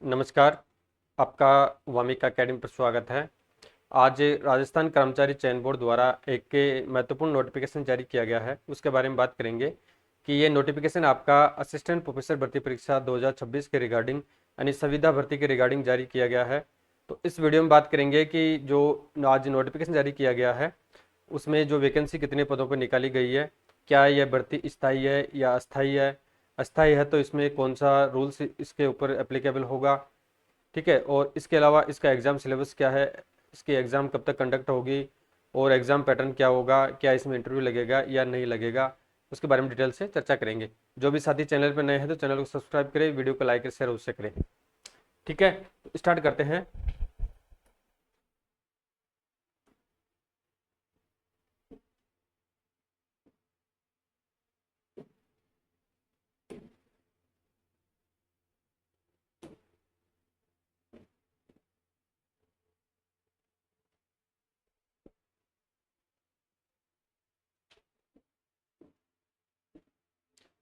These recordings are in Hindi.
नमस्कार, आपका वामिका अकेडमी पर स्वागत है। आज राजस्थान कर्मचारी चयन बोर्ड द्वारा एक महत्वपूर्ण नोटिफिकेशन जारी किया गया है, उसके बारे में बात करेंगे कि ये नोटिफिकेशन आपका असिस्टेंट प्रोफेसर भर्ती परीक्षा 2026 के रिगार्डिंग यानी संविदा भर्ती के रिगार्डिंग जारी किया गया है। तो इस वीडियो में बात करेंगे कि जो आज नोटिफिकेशन जारी किया गया है उसमें जो वैकेंसी कितने पदों पर निकाली गई है, क्या यह भर्ती स्थायी है या अस्थायी है, अस्थायी है तो इसमें कौन सा रूल्स इसके ऊपर एप्लीकेबल होगा, ठीक है। और इसके अलावा इसका एग्ज़ाम सिलेबस क्या है, इसकी एग्ज़ाम कब तक कंडक्ट होगी और एग्ज़ाम पैटर्न क्या होगा, क्या इसमें इंटरव्यू लगेगा या नहीं लगेगा, उसके बारे में डिटेल से चर्चा करेंगे। जो भी साथी चैनल पर नए हैं तो चैनल को सब्सक्राइब करें, वीडियो को लाइक और शेयर अवश्य करें, ठीक है। तो स्टार्ट करते हैं।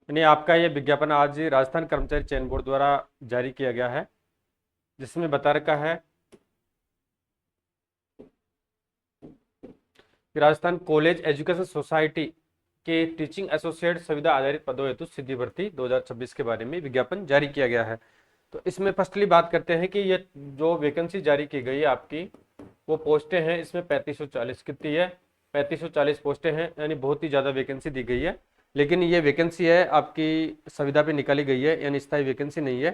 यानी आपका ये विज्ञापन आज राजस्थान कर्मचारी चयन बोर्ड द्वारा जारी किया गया है, जिसमें बता रखा है कि राजस्थान कॉलेज एजुकेशन सोसाइटी के टीचिंग एसोसिएट संविदा आधारित पदों हेतु सीधी भर्ती 2026 के बारे में विज्ञापन जारी किया गया है। तो इसमें फर्स्टली बात करते हैं कि ये जो वैकेंसी जारी की गई है आपकी, वो पोस्टें हैं इसमें 3540 कितनी है, 3540 पोस्टें हैं, यानी बहुत ही ज़्यादा वैकेंसी दी गई है। लेकिन ये वैकेंसी है आपकी संविदा पे निकाली गई है, यानी स्थायी वैकेंसी नहीं है।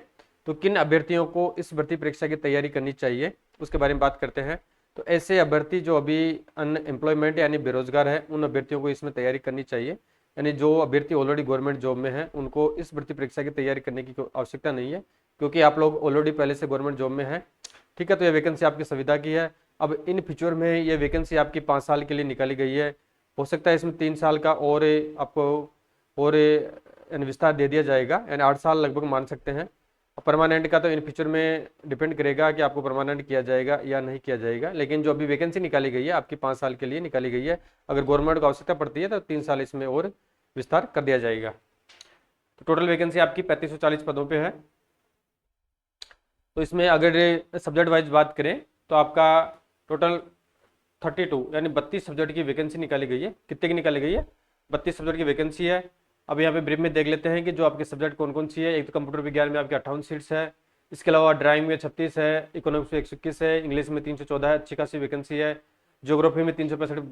तो किन अभ्यर्थियों को इस भर्ती परीक्षा की तैयारी करनी चाहिए उसके बारे में बात करते हैं। तो ऐसे अभ्यर्थी जो अभी अनएम्प्लॉयमेंट यानी बेरोजगार है, उन अभ्यर्थियों को इसमें तैयारी करनी चाहिए। यानी जो अभ्यर्थी ऑलरेडी गवर्नमेंट जॉब में है उनको इस भर्ती परीक्षा की तैयारी करने की आवश्यकता नहीं है, क्योंकि आप लोग ऑलरेडी पहले से गवर्नमेंट जॉब में है, ठीक है। तो ये वैकेंसी आपकी संविदा की है। अब इन फ्यूचर में ये वैकेंसी आपकी 5 साल के लिए निकाली गई है। हो सकता है इसमें 3 साल का और आपको और विस्तार दे दिया जाएगा, यानी 8 साल लगभग मान सकते हैं। परमानेंट का तो इन फ्यूचर में डिपेंड करेगा कि आपको परमानेंट किया जाएगा या नहीं किया जाएगा। लेकिन जो अभी वैकेंसी निकाली गई है आपकी 5 साल के लिए निकाली गई है। अगर गवर्नमेंट को आवश्यकता पड़ती है तो 3 साल इसमें और विस्तार कर दिया जाएगा। तो टोटल वैकेंसी आपकी 3540 पदों पे है। तो इसमें अगर सब्जेक्ट वाइज बात करें तो आपका टोटल 32 यानी 32 सब्जेक्ट की वैकेंसी निकाली गई है। कितने की निकाली गई है? 32 सब्जेक्ट की वैकेंसी है। अब यहाँ पे ब्रीफ में देख लेते हैं कि जो आपके सब्जेक्ट कौन कौन सी है। एक तो कंप्यूटर विज्ञान में आपके 58 सीट्स है, इसके अलावा ड्राइंग में 36 है, इकोनॉमिक्स में 121 है, इंग्लिश में 314 है, अच्छी खासी वैकेंसी है। ज्योग्राफी में 365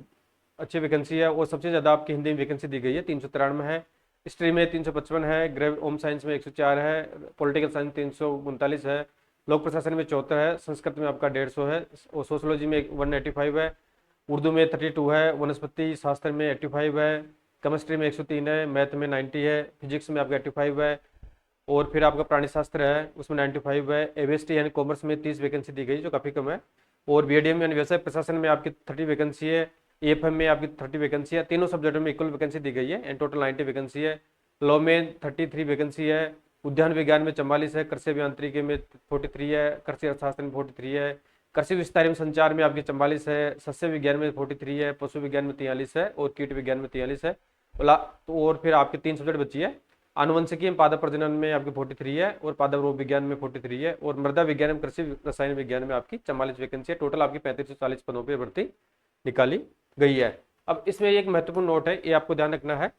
अच्छी वैकेंसी है, और सबसे ज़्यादा आपकी हिंदी में वैकेंसी दी गई है 393 है, हिस्ट्री में 355 है, ग्रेव होम साइंस में 104 है, पॉलिटिकल साइंस 339 है, लोक प्रशासन में 74 है, संस्कृत में आपका 150 है, और सोशोलॉजी में 185 है, उर्दू में 32 है, वनस्पति शास्त्र में 85 है, केमिस्ट्री में 103 है, मैथ में 90 है, फिजिक्स में आपका 85 है, और फिर आपका प्राणी शास्त्र है उसमें 95 है। एवीएसटी यानी कॉमर्स में 30 वैकेंसी दी गई जो काफ़ी कम है, और बीएडीएम यानी व्यवसाय प्रशासन में आपकी 30 वैकेंसी है, एएफएम में आपकी 30 वैकेंसी है। तीनों सब्जेक्टों में इक्वल वैकेंसी दी गई है, एंड टोटल 90 वैकेंसी है। लॉ में 33 वैकेंसी है, उद्यान विज्ञान में 44 है, कृषि अभियांत्रिकी में 43 है, कृषि अर्थशास्त्र में 43 है, कृषि विस्तार एवं संचार में आपकी 44 है, सस्य विज्ञान में 43 है, पशु विज्ञान में 43 है, और कीट विज्ञान में 43 है। तो और फिर आपके 3 सब्जेक्ट बची है। आनुवंशिकी एवं पादप प्रजनन में आपकी 43 है, और पादप रोग विज्ञान में 43 है, और मृदा विज्ञान एवं कृषि रसायन विज्ञान में आपकी 44 वैकेंसी है। टोटल आपकी 3540 पदों पर भर्ती निकाली गई है। अब इसमें एक महत्वपूर्ण नोट है, ये आपको ध्यान रखना है।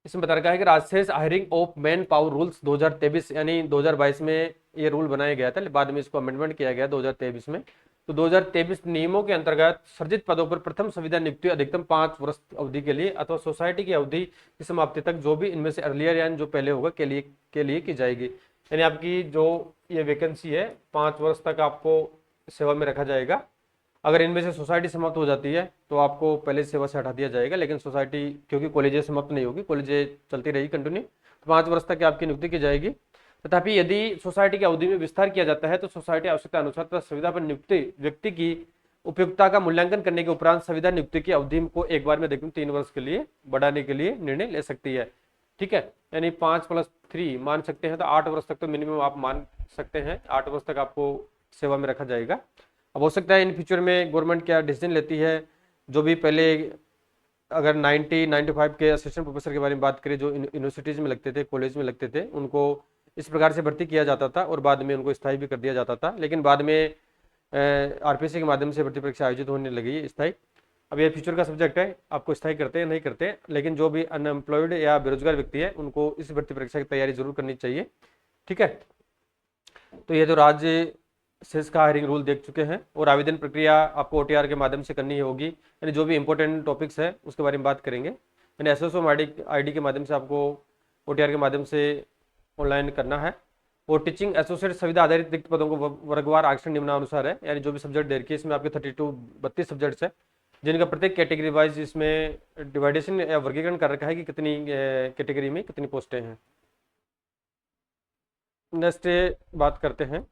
इसमें बता रखा है कि राजशेष hiring of man power rules 2023 यानी 2022 में ये रूल बनाया गया था, बाद में इसको अमेंडमेंट किया गया 2023 में। तो 2023 नियमों के अंतर्गत सृजित पदों पर प्रथम संविदा नियुक्ति अधिकतम 5 वर्ष अवधि के लिए अथवा सोसाइटी की अवधि की समाप्ति तक, जो भी इनमें से अर्लियर यानी जो पहले होगा के लिए की जाएगी। यानी आपकी जो ये वैकेंसी है 5 वर्ष तक आपको सेवा में रखा जाएगा। अगर इनमें से सोसाइटी समाप्त हो जाती है तो आपको पहले सेवा से हटा दिया जाएगा, लेकिन सोसाइटी क्योंकि कॉलेजें समाप्त नहीं होगी, कॉलेजें चलती रहेगी कंटिन्यू, तो 5 वर्ष तक आपकी नियुक्ति की जाएगी। तथापि यदि सोसाइटी की अवधि में विस्तार किया जाता है तो सोसाइटी आवश्यकता अनुसार तथा संविदा पर नियुक्ति व्यक्ति की उपयुक्तता का मूल्यांकन करने के उपरांत संविदा नियुक्ति की अवधि को एक बार में देखते 3 वर्ष के लिए बढ़ाने के लिए निर्णय ले सकती है, ठीक है। यानी 5+3 मान सकते हैं, तो 8 वर्ष तक तो मिनिमम आप मान सकते हैं, 8 वर्ष तक आपको सेवा में रखा जाएगा। अब हो सकता है इन फ्यूचर में गवर्नमेंट क्या डिसीजन लेती है। जो भी पहले अगर 95 के असिस्टेंट प्रोफेसर के बारे में बात करें जो यूनिवर्सिटीज़ में लगते थे, कॉलेज में लगते थे, उनको इस प्रकार से भर्ती किया जाता था और बाद में उनको स्थायी भी कर दिया जाता था। लेकिन बाद में आरपीएससी के माध्यम से भर्ती परीक्षा आयोजित होने लगी है स्थायी। अब ये फ्यूचर का सब्जेक्ट है, आपको स्थायी करते हैं नहीं करते, लेकिन जो भी अनएम्प्लॉयड या बेरोजगार व्यक्ति है उनको इस भर्ती परीक्षा की तैयारी जरूर करनी चाहिए। ठीक है, तो ये जो राज्य सेस का हायरिंग रूल देख चुके हैं, और आवेदन प्रक्रिया आपको ओटीआर के माध्यम से करनी होगी, यानी जो भी इंपॉर्टेंट टॉपिक्स है उसके बारे में बात करेंगे। यानी एसएसओ आईडी के माध्यम से आपको ओटीआर के माध्यम से ऑनलाइन करना है। और टीचिंग एसोसिएट सुविधा आधारित रिक्त पदों को वर्गवार आरक्षण निम्नानुसार है, यानी जो भी सब्जेक्ट दे रखी है इसमें आपके 32 सब्जेक्ट्स है, जिनका प्रत्येक कैटेगरी वाइज इसमें डिवाइडेशन या वर्गीकरण कर रखा है कि कितनी कैटेगरी में कितनी पोस्टें हैं। नेक्स्ट बात करते हैं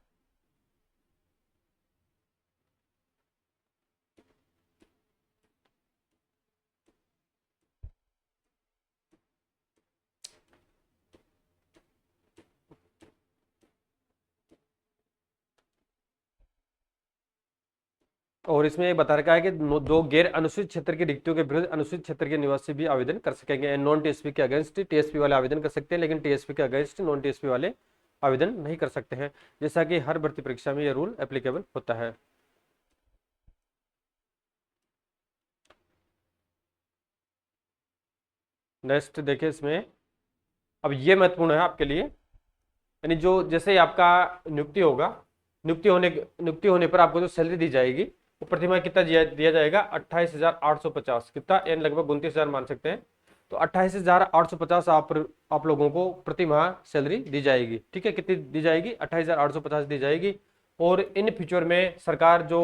और इसमें ये बता रखा है कि दो गैर अनुसूचित क्षेत्र की रिक्तियों के विरुद्ध अनुसूचित क्षेत्र के निवासी भी आवेदन कर सकेंगे। नॉन टीएसपी के अगेंस्ट टीएसपी वाले आवेदन कर सकते हैं, लेकिन टीएसपी के अगेंस्ट नॉन टीएसपी वाले आवेदन नहीं कर सकते हैं, जैसा कि हर भर्ती परीक्षा में यह रूल एप्लीकेबल होता है। नेक्स्ट देखिए इसमें, अब ये महत्वपूर्ण है आपके लिए, यानी जो जैसे ही आपका नियुक्ति होगा, नियुक्ति होने पर आपको जो सैलरी दी जाएगी वो प्रतिमाह कितना दिया जाएगा, 28,850, कितना, यानी लगभग 29,000 मान सकते हैं। तो 28,850 आप लोगों को प्रतिमाह सैलरी दी जाएगी। ठीक है, कितनी दी जाएगी, 28,850 दी जाएगी। और इन फ्यूचर में सरकार जो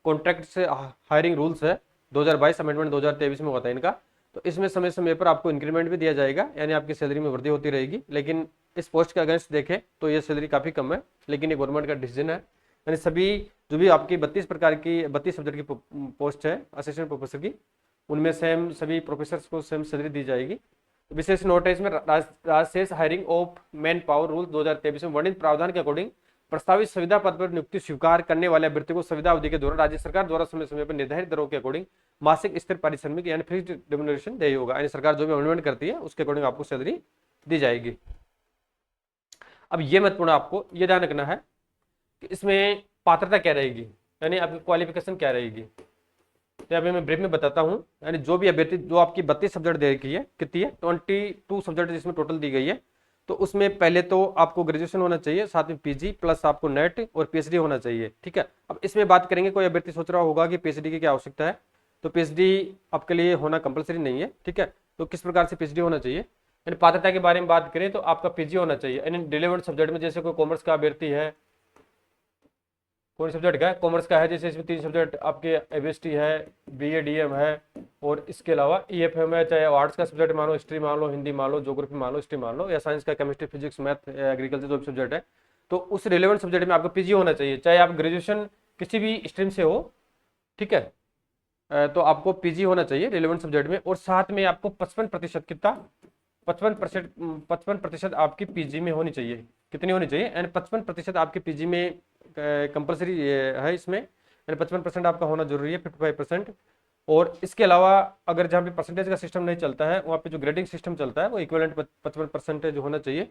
कॉन्ट्रैक्ट से हायरिंग रूल्स है 2022 अमेंडमेंट 2023 में होता है इनका, तो इसमें समय समय पर आपको इंक्रीमेंट भी दिया जाएगा, यानी आपकी सैलरी में वृद्धि होती रहेगी। लेकिन इस पोस्ट के अगेंस्ट देखें तो ये सैलरी काफ़ी कम है, लेकिन ये गवर्नमेंट का डिसीजन है। यानी सभी जो भी आपकी 32 सब्जेक्ट की पोस्ट है असिस्टेंट प्रोफेसर की, उनमें सेम सभी प्रोफेसर को सेम सैलरी दी जाएगी। विशेष नोट है इसमें, राजशेष hiring of man power rule 2023 में वर्णित प्रावधान के अकॉर्डिंग प्रस्तावित संविदा पद पर नियुक्ति स्वीकार करने वाले अभ्यर्थी को संविदा अवधि के दौरान राज्य सरकार द्वारा समय समय पर निर्धारित दरों के अकॉर्डिंग मासिक स्थिर पारिश्रमिक यानी फिक्स्ड रेम्युनरेशन देय होगा, यानी सरकार जो भी अमेंडमेंट करती है उसके अकॉर्डिंग आपको सैलरी दी जाएगी। अब ये महत्वपूर्ण आपको ये ध्यान रखना है कि इसमें पात्रता क्या रहेगी, यानी आपकी क्वालिफिकेशन क्या रहेगी। तो अभी मैं ब्रीफ में बताता हूँ, यानी जो भी अभ्यर्थी, जो आपकी 32 सब्जेक्ट दे रखी है, कितनी है, 22 सब्जेक्ट जिसमें टोटल दी गई है, तो उसमें पहले तो आपको ग्रेजुएशन होना चाहिए, साथ में पीजी प्लस आपको नेट और पीएचडी होना चाहिए। ठीक है, अब इसमें बात करेंगे, कोई अभ्यर्थी सोच रहा होगा कि पीएचडी की क्या आवश्यकता है, तो पीएचडी आपके लिए होना कंपलसरी नहीं है। ठीक है, तो किस प्रकार से पीएचडी होना चाहिए, यानी पात्रता के बारे में बात करें तो आपका पीजी होना चाहिए, यानी रिलेवेंट सब्जेक्ट में, जैसे कोई कॉमर्स का अभ्यर्थी है, कौन सब्जेक्ट का है, कॉमर्स का है, जैसे इसमें 3 सब्जेक्ट आपके एबीएसटी है, बीए डीएम है, और इसके अलावा ईएफएम है, चाहे आर्ट्स का सब्जेक्ट मान लो, हिस्ट्री मान लो, हिंदी मान लो, ज्योग्राफी मान लो, हिस्ट्री मान लो, या साइंस का केमिस्ट्री फिजिक्स मैथ एग्रीकल्चर जो भी सब्जेक्ट है, तो उस रिलेवेंट सब्जेक्ट में आपको पीजी होना चाहिए, चाहे आप ग्रेजुएशन किसी भी स्ट्रीम से हो। ठीक है, तो आपको पीजी होना चाहिए रिलेवेंट सब्जेक्ट में, और साथ में आपको 55% कितना, 55% आपकी पीजी में होनी चाहिए। कितनी होनी चाहिए, यानी 55% आपके पीजी में कंपलसरी है इसमें, यानी 55% आपका होना जरूरी है, 55%। और इसके अलावा अगर जहाँ पे परसेंटेज का सिस्टम नहीं चलता है, वहाँ पे जो ग्रेडिंग सिस्टम चलता है वो इक्विवेलेंट 55% होना चाहिए।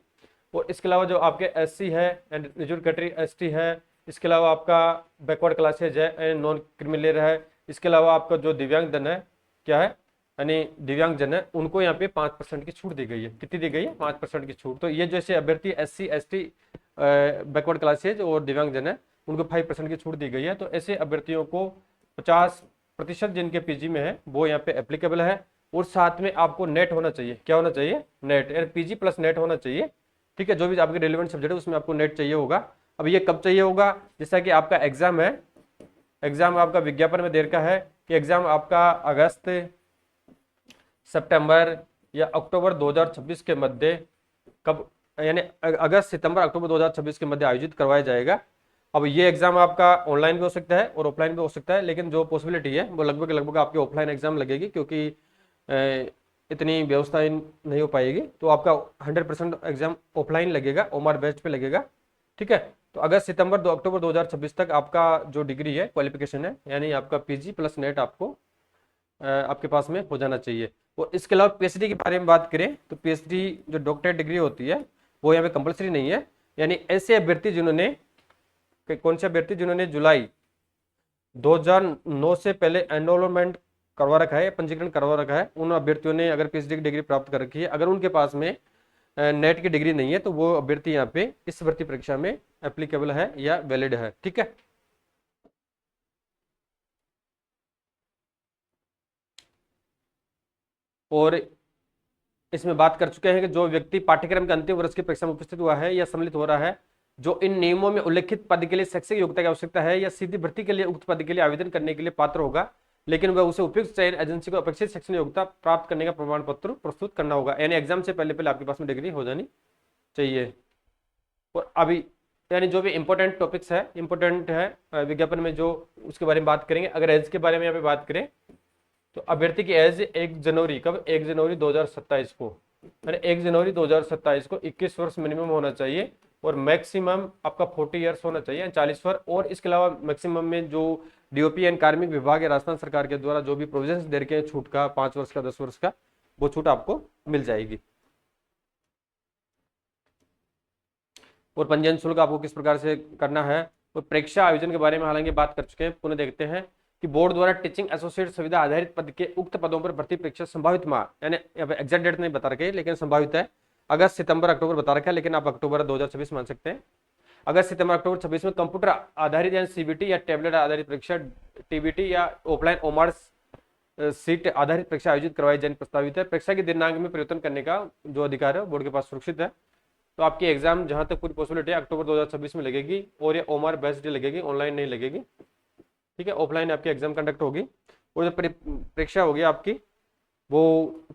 और इसके अलावा जो आपके एससी है एंड रिजर्व कैटेगरी एसटी है, इसके अलावा आपका बैकवर्ड क्लासेज है एंड नॉन क्रिमिनल है, इसके अलावा आपका जो दिव्यांग जन है, क्या है, यानी दिव्यांग जन है, उनको यहाँ पे 5% की छूट दी गई है। कितनी दी गई है, 5% की छूट। तो ये जैसे अभ्यर्थी एससी एसटी बैकवर्ड क्लासेज और दिव्यांग जन है, उनको 5% की छूट दी गई है। तो ऐसे अभ्यर्थियों को 50% जिनके पीजी में है वो यहाँ पे एप्लीकेबल है। और साथ में आपको नेट होना चाहिए, क्या होना चाहिए, नेट, यानी पीजी प्लस नेट होना चाहिए। ठीक है, जो भी आपके रिलेवेंट सब्जेक्ट है उसमें आपको नेट चाहिए होगा। अब ये कब चाहिए होगा, जैसा कि आपका एग्जाम है, एग्जाम आपका विज्ञापन में देर का है कि एग्जाम आपका अगस्त सितंबर या अक्टूबर 2026 के मध्य, कब, यानी अगस्त सितंबर अक्टूबर 2026 के मध्य आयोजित करवाया जाएगा। अब ये एग्जाम आपका ऑनलाइन भी हो सकता है और ऑफलाइन भी हो सकता है, लेकिन जो पॉसिबिलिटी है वो लगभग आपकी ऑफलाइन एग्जाम लगेगी, क्योंकि इतनी व्यवस्था नहीं हो पाएगी। तो आपका 100% एग्जाम ऑफलाइन लगेगा, ओमार बेस्ड पे लगेगा। ठीक है, तो अगस्त सितंबर 2 अक्टूबर 2026 तक आपका जो डिग्री है, क्वालिफिकेशन है, यानी आपका पीजी प्लस नेट आपको आपके पास में हो जाना चाहिए। और इसके अलावा पीएचडी के बारे में बात करें तो पीएचडी जो डॉक्टरेट डिग्री होती है वो यहाँ पे कंपलसरी नहीं है। यानी ऐसे अभ्यर्थी जिन्होंने, कौन से अभ्यर्थी जिन्होंने जुलाई 2009 से पहले एनरोलमेंट करवा रखा है, पंजीकरण करवा रखा है, उन अभ्यर्थियों ने अगर पीएचडी की डिग्री प्राप्त कर रखी है, अगर उनके पास में नेट की डिग्री नहीं है, तो वो अभ्यर्थी यहाँ पे इस भर्ती परीक्षा में एप्लीकेबल है या वैलिड है। ठीक है। और इसमें बात कर चुके हैं कि जो व्यक्ति पाठ्यक्रम के अंतिम वर्ष की परीक्षा में उपस्थित हुआ है या सम्मिलित हो रहा है, जो इन नियमों में उल्लेखित पद के लिए शैक्षिक योग्यता की आवश्यकता है या सीधी भर्ती के लिए उक्त पद के लिए आवेदन करने के लिए पात्र होगा, लेकिन वह उसे उपयुक्त चयन एजेंसी को अपेक्षित शैक्षणिक योग्यता प्राप्त करने का प्रमाण पत्र प्रस्तुत करना होगा। यानी एग्जाम से पहले पहले आपके पास में डिग्री हो जानी चाहिए। और अभी यानी जो भी इंपॉर्टेंट टॉपिक्स है, इंपॉर्टेंट है विज्ञापन में, जो उसके बारे में बात करेंगे। अगर एज के बारे में यहाँ पे बात करें तो अभ्यर्थी की एज 1 जनवरी, कब 1 जनवरी 2027 को, यानी 1 जनवरी 2027 को 21 वर्ष मिनिमम होना चाहिए और मैक्सिमम आपका 40 ईयर्स होना चाहिए, 40 वर्ष। और इसके अलावा मैक्सिमम में जो डीओपी एंड कार्मिक विभाग या राजस्थान सरकार के द्वारा जो भी प्रोविजंस दे रखे हैं छूट का, 5 वर्ष का, 10 वर्ष का, वो छूट आपको मिल जाएगी। और पंजीयन शुल्क आपको किस प्रकार से करना है, और परीक्षा आयोजन के बारे में हालांकि बात कर चुके हैं, पुनः देखते हैं कि बोर्ड द्वारा टीचिंग एसोसिएट सुविधा आधारित पद के उक्त पदों पर भर्ती परीक्षा संभावित माह, यानी एग्जैक्ट डेट नहीं बता रखे लेकिन संभावित है, अगस्त सितंबर अक्टूबर बता रखा है, लेकिन आप अक्टूबर 2026 मान सकते हैं। अगस्त सितंबर अक्टूबर 26 में कंप्यूटर आधारित यानी सीबीटी या टैबलेट आधारित परीक्षा, टीबीटी या ऑफलाइन ओमार्स सीट आधारित परीक्षा आयोजित करवाई जाने प्रस्तावित है। परीक्षा के दिनांक में परिवर्तन करने का जो अधिकार है बोर्ड के पास सुरक्षित है। तो आपकी एग्जाम जहां तक पूरी पॉसिबिलिटी है अक्टूबर 2026 में लगेगी, और ये ओमार बेस्ड लगेगी, ऑनलाइन नहीं लगेगी। ठीक है, ऑफलाइन आपकी एग्जाम कंडक्ट होगी। और जो परीक्षा होगी आपकी वो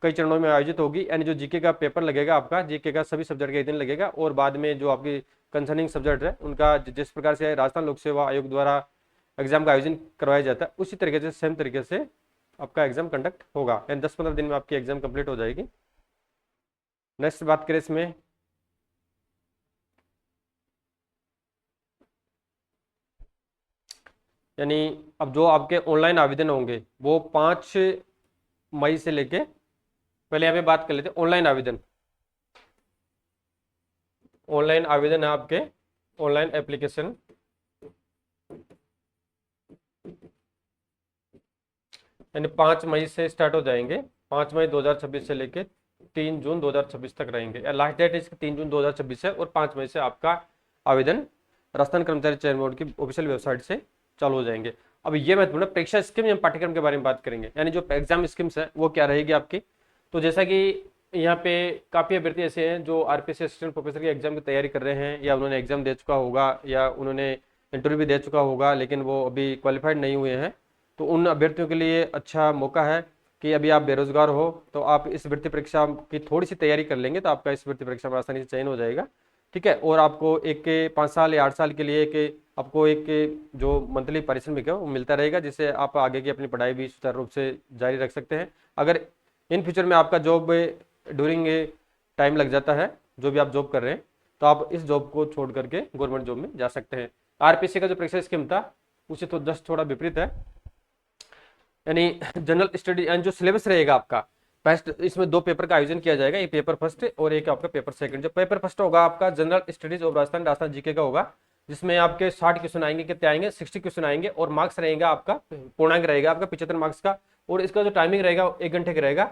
कई चरणों में आयोजित होगी, यानी जो जीके का पेपर लगेगा आपका, जीके का सभी सब्जेक्ट का एक दिन लगेगा, और बाद में जो आपकी कंसर्निंग सब्जेक्ट है उनका जिस प्रकार से राजस्थान लोक सेवा आयोग द्वारा एग्जाम का आयोजन करवाया जाता है उसी तरीके से, सेम तरीके से आपका एग्जाम कंडक्ट होगा, यानी 10-15 दिन में आपकी एग्जाम कंप्लीट हो जाएगी। नेक्स्ट बात करें इसमें, यानी अब जो आपके ऑनलाइन आवेदन होंगे वो 5 मई से लेके, पहले यहाँ पे बात कर लेते हैं ऑनलाइन आवेदन। ऑनलाइन आवेदन है आपके, ऑनलाइन एप्लीकेशन, यानी 5 मई से स्टार्ट हो जाएंगे, 5 मई 2026 से लेके 3 जून 2026 तक रहेंगे, या लास्ट डेट इसकी 3 जून 2026 है, और 5 मई से आपका आवेदन राजस्थान कर्मचारी चयन बोर्ड की ऑफिशियल वेबसाइट से चालू हो जाएंगे। अब ये महत्वपूर्ण है, परीक्षा स्कीम या पाठ्यक्रम के बारे में बात करेंगे, यानी जो एग्जाम स्कीम्स है वो क्या रहेगी आपकी। तो जैसा कि यहाँ पे काफ़ी अभ्यर्थी ऐसे हैं जो आरपीएससी असिस्टेंट प्रोफेसर की एग्जाम की तैयारी कर रहे हैं, या उन्होंने एग्जाम दे चुका होगा, या उन्होंने इंटरव्यू भी दे चुका होगा, लेकिन वो अभी क्वालिफाइड नहीं हुए हैं। तो उन अभ्यर्थियों के लिए अच्छा मौका है कि अभी आप बेरोजगार हो तो आप इस भर्ती परीक्षा की थोड़ी सी तैयारी कर लेंगे तो आपका इस भर्ती परीक्षा में आसानी से चयन हो जाएगा। ठीक है, और आपको एक 5 साल या 8 साल के लिए आपको एक जो मंथली पारिश्रमिक है वो मिलता रहेगा, जिससे आप आगे की अपनी पढ़ाई भी सुचारू रूप से जारी रख सकते हैं। अगर इन फ्यूचर में आपका जॉब ड्यूरिंग टाइम लग जाता है, जो भी आप जॉब कर रहे हैं, तो आप इस जॉब को छोड़ करके गवर्नमेंट जॉब में जा सकते हैं। आरपीएससी का जो परीक्षा स्कीम था उसे तो जस्ट थोड़ा विपरीत है, यानी जनरल स्टडी एंड जो सिलेबस रहेगा आपका फर्स्ट, इसमें 2 पेपर का आयोजन किया जाएगा, एक पेपर फर्स्ट और एक आपका पेपर सेकंड। जो पेपर फर्स्ट होगा आपका general studies of Rajasthan GK का होगा, जिसमें आपके 60 क्वेश्चन आएंगे, कितने आएंगे 60 क्वेश्चन आएंगे, और मार्क्स रहेगा आपका पूर्णांक रहेगा आपका 75 मार्क्स का, और इसका जो टाइमिंग रहेगा 1 घंटे का रहेगा,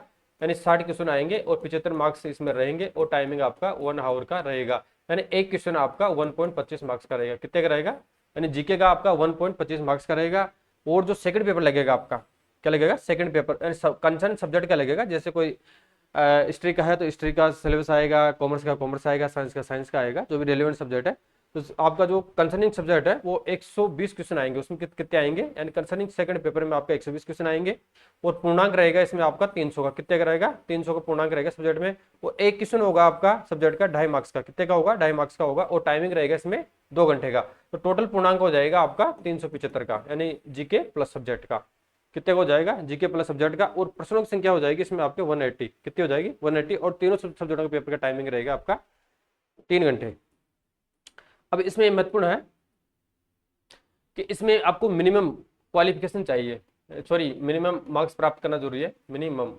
यानी 60 क्वेश्चन आएंगे और 75 मार्क्स इसमें रहेंगे, और टाइमिंग आपका 1 आवर का रहेगा, यानी एक क्वेश्चन आपका 1.25 मार्क्स का रहेगा। कितने का रहेगा, यानी जीके का आपका 1.25 मार्क्स का रहेगा। और जो सेकंड पेपर लगेगा आपका, क्या लगेगा सेकंड पेपर, कंसर्न सब्जेक्ट का लगेगा, जैसे कोई हिस्ट्री का है तो हिस्ट्री का सिलेबस आएगा, कॉमर्स का कॉमर्स आएगा, साइंस का साइंस का आएगा, जो भी रेलिवेंट सब्जेक्ट है। तो आपका जो कंसर्निंग सब्जेक्ट है वो 120 क्वेश्चन आएंगे, उसमें कितने आएंगे, यानी कंसर्निंग सेकंड पेपर में आपका 120 क्वेश्चन आएंगे, और पूर्णांक रहेगा इसमें आपका 300 का। कितने का रहेगा, 300 का पूर्णांक रहेगा सब्जेक्ट में। वो एक क्वेश्चन होगा आपका सब्जेक्ट का 2.5 मार्क्स का, कितने का होगा 2.5 मार्क्स का होगा, और टाइमिंग रहेगा इसमें 2 घंटे का। तो टोटल पूर्णांक हो जाएगा आपका 375 का, यानी जीके प्लस सब्जेक्ट का। कितने को हो जाएगा, जीके प्लस सब्जेक्ट का, और प्रश्नों की संख्या हो जाएगी इसमें आपके 180। कितनी हो जाएगी 180, और तीनों सब्जेक्टों के पेपर का टाइमिंग रहेगा आपका 3 घंटे। अब इसमें महत्वपूर्ण है कि इसमें आपको मिनिमम क्वालिफिकेशन चाहिए, सॉरी मिनिमम मार्क्स प्राप्त करना जरूरी है, मिनिमम।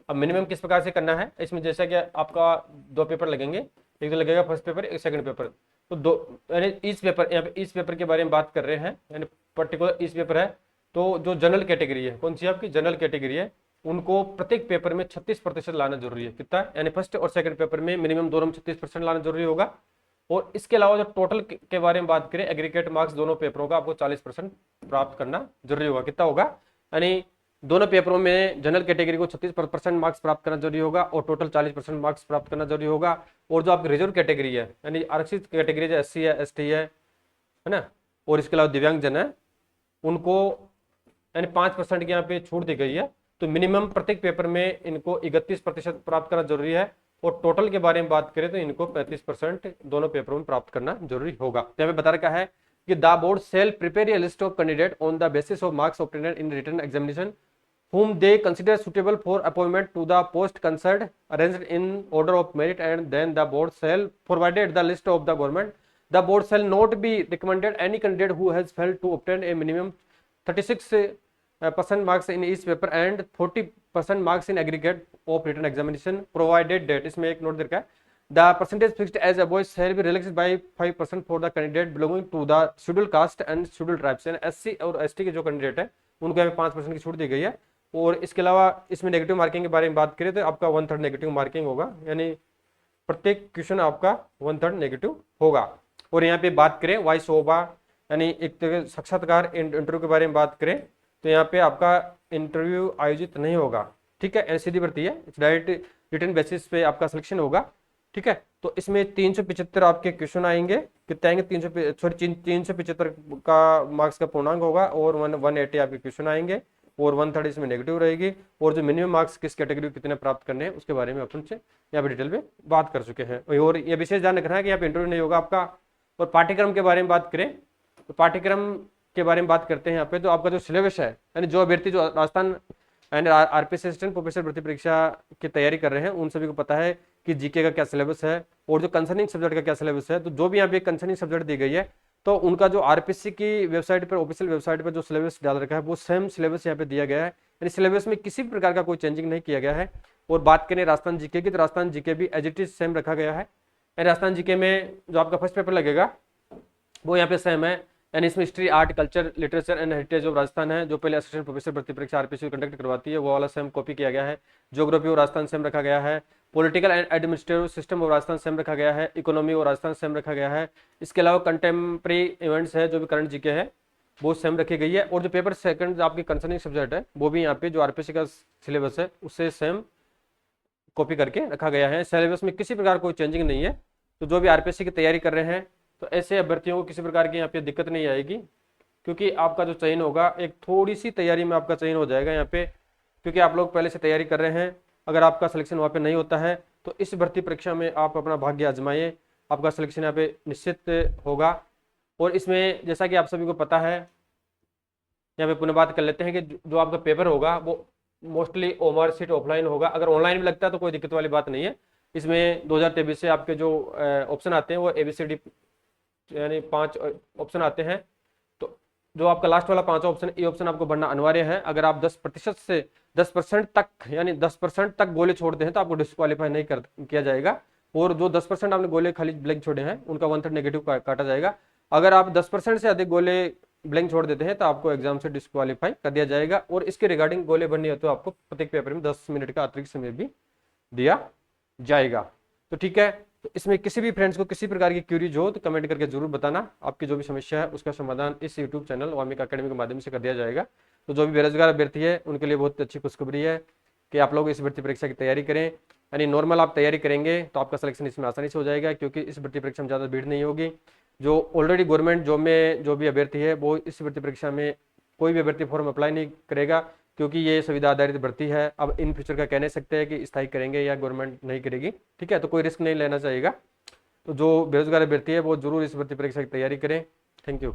अब मिनिमम किस प्रकार से करना है इसमें, जैसा कि आपका 2 पेपर लगेंगे, एक तो लगेगा फर्स्ट पेपर, एक सेकंड पेपर। तो दो, यानी इस पेपर, यहाँ पे इस पेपर के बारे में बात कर रहे हैं, यानी पर्टिकुलर इस पेपर है। तो जो जनरल कैटेगरी है, कौन सी आपकी जनरल कैटेगरी है, उनको प्रत्येक पेपर में 36% लाना जरूरी है। कितना, यानी फर्स्ट और सेकंड पेपर में मिनिमम दोनों में 36% लाना जरूरी होगा। और इसके अलावा जो टोटल के बारे में बात करें, एग्रीगेट मार्क्स दोनों पेपरों का आपको 40% प्राप्त करना जरूरी होगा। कितना होगा, यानी दोनों पेपरों में जनरल कैटेगरी को 36% मार्क्स प्राप्त करना जरूरी होगा और टोटल 40% मार्क्स प्राप्त करना जरूरी होगा। और जो आपकी रिजर्व कैटेगरी है, यानी आरक्षित कैटेगरी, जो SC है, ST है ना, और इसके अलावा दिव्यांगजन है, उनको यानी 5% की यहाँ पे छूट दी गई है। तो मिनिमम प्रत्येक पेपर में इनको 31% प्राप्त करना जरूरी है। और टोटल के बारे में बात करें तो इनको 35% दोनों पेपरों में प्राप्त करना जरूरी होगा। तो यहाँ पे बता रखा है कि the board shall prepare a list of candidate on the basis of marks obtained in written examination whom they consider suitable for appointment to the post concerned, arranged in order of merit, and then the board shall provided the list of the government. The board shall not be recommended any candidate who has failed to obtain a minimum 36% marks in each paper and 40% marks in aggregate of written examination, provided that, इसमें एक नोट दे रखा है, the percentage fixed as above shall be relaxed by 5% for the candidate belonging to the scheduled caste and scheduled tribes। यानी SC और ST के जो कैंडिडेट है उनको यहाँ पे 5% की छूट दी गई है। और इसके अलावा इसमें नेगेटिव मार्किंग के बारे में बात करें तो आपका 1/3 नेगेटिव मार्किंग होगा, यानी प्रत्येक क्वेश्चन आपका 1/3 नेगेटिव होगा। और यहाँ पे बात करें वॉइस ओवर, यानी एक साक्षात्कार इंटरव्यू के बारे में बात करें तो यहाँ पे आपका इंटरव्यू आयोजित नहीं होगा। ठीक है, सीधी भर्ती है, डायरेक्ट रिटन बेसिस पे आपका सिलेक्शन होगा। ठीक है, तो इसमें 375 आपके क्वेश्चन आएंगे। कितने आएंगे, 375 का मार्क्स का पूर्णांक होगा और 180 आपके क्वेश्चन आएंगे और 1/3 इसमें नेगेटिव रहेगी। और जो मिनिमम मार्क्स किस कैटेगरी कितने प्राप्त करने हैं उसके बारे में अपन से यहाँ पे डिटेल में बात कर चुके हैं। और ये विशेष ध्यान रखना है कि यहाँ पे इंटरव्यू नहीं होगा आपका। और पाठ्यक्रम के बारे में बात करें तो पाठ्यक्रम के बारे में बात करते हैं यहाँ पे, तो आपका जो सिलेबस है, यानी जो अभ्यर्थी जो राजस्थान यानी RPS असिस्टेंट प्रोफेसर भर्ती परीक्षा की तैयारी कर रहे हैं उन सभी को पता है कि जीके का क्या सिलेबस है और जो कंसर्निंग सब्जेक्ट का क्या सिलेबस है। तो जो भी यहाँ पे कंसर्निंग सब्जेक्ट दी गई है तो उनका जो RPSC की वेबसाइट पर, ऑफिशियल वेबसाइट पर जो सिलेबस डाल रखा है वो सेम सिलेबस यहाँ पे दिया गया है, यानी सिलेबस में किसी भी प्रकार का कोई चेंजिंग नहीं किया गया है। और बात करें राजस्थान जीके की तो राजस्थान जीके भी एज इट इज सेम रखा गया है। राजस्थान जीके में जो आपका फर्स्ट पेपर लगेगा वो यहाँ पे सेम है, यानी इसमें history, art, culture, literature and heritage of Rajasthan है, जो पहले असिस्टेंट प्रोफेसर भर्ती परीक्षा RPSC कंडक्ट करवाती है, वो वाला सेम कॉपी किया गया है। ज्योग्राफी और राजस्थान सेम रखा गया है। पॉलिटिकल एंड एडमिनिस्ट्रेटिव सिस्टम और राजस्थान सेम रखा गया है। इकोनॉमी और राजस्थान सेम रखा गया है। इसके अलावा कंटेम्प्रेरी इवेंट्स है, जो भी करंट जीके है वो सेम रखी गई है। और जो पेपर सेकंड आपकी कंसर्निंग सब्जेक्ट है वो भी यहाँ पे जो RPSC का सिलेबस है उससे सेम कॉपी करके रखा गया है। सिलेबस में किसी प्रकार कोई चेंजिंग नहीं है। तो जो भी RPSC की तैयारी कर रहे हैं तो ऐसे अभ्यर्थियों को किसी प्रकार की यहाँ पे दिक्कत नहीं आएगी, क्योंकि आपका जो चयन होगा एक थोड़ी सी तैयारी में आपका चयन हो जाएगा यहाँ पे, क्योंकि आप लोग पहले से तैयारी कर रहे हैं। अगर आपका सिलेक्शन वहाँ पे नहीं होता है तो इस भर्ती परीक्षा में आप अपना भाग्य आजमाइए, आपका सिलेक्शन यहाँ पे निश्चित होगा। और इसमें जैसा कि आप सभी को पता है, यहाँ पे पुनः बात कर लेते हैं कि जो आपका पेपर होगा वो मोस्टली ओमआर सीट ऑफलाइन होगा। अगर ऑनलाइन भी लगता है तो कोई दिक्कत वाली बात नहीं है। इसमें 2023 से आपके जो ऑप्शन आते हैं वो ABCD यानी 5 ऑप्शन आते हैं। तो जो आपका लास्ट वाला 5 ऑप्शन, ये ऑप्शन आपको भरना अनिवार्य है। अगर आप 10% से 10% तक, यानी 10% तक गोले छोड़ते हैं तो आपको डिस्क्वालीफाई नहीं किया जाएगा। और जो 10% आपने गोले खाली ब्लैंक छोड़े हैं उनका 1/3 नेगेटिव काटा जाएगा। अगर आप 10% से अधिक गोले ब्लैंक छोड़ देते हैं तो आपको एग्जाम से डिस्क्वालीफाई कर दिया जाएगा। और इसके रिगार्डिंग गोले भरनी हो तो आपको प्रत्येक पेपर में 10 मिनट का अतिरिक्त समय भी दिया जाएगा। तो ठीक है, तो इसमें किसी भी फ्रेंड्स को किसी प्रकार की क्यूरीज हो तो कमेंट करके जरूर बताना। आपकी जो भी समस्या है उसका समाधान इस यूट्यूब चैनल वाल्मीकि अकेडमी के माध्यम से कर दिया जाएगा। तो जो भी बेरोजगार अभ्यर्थी है उनके लिए बहुत अच्छी खुशखबरी है कि आप लोग इस भर्ती परीक्षा की तैयारी करें। यानी नॉर्मल आप तैयारी करेंगे तो आपका सिलेक्शन इसमें आसानी से हो जाएगा, क्योंकि इस भर्ती परीक्षा में ज़्यादा भीड़ नहीं होगी। जो ऑलरेडी गवर्नमेंट जॉब में जो भी अभ्यर्थी है वो इस भर्ती परीक्षा में कोई भी अभ्यर्थी फॉर्म अप्लाई नहीं करेगा, क्योंकि ये सुविधा आधारित भर्ती है। अब इन फ्यूचर का कह नहीं सकते हैं कि स्थायी करेंगे या गवर्नमेंट नहीं करेगी। ठीक है, तो कोई रिस्क नहीं लेना चाहिएगा। तो जो बेरोजगार अभ्यर्थी है वो जरूर इस भर्ती परीक्षा की तैयारी करें। Thank you.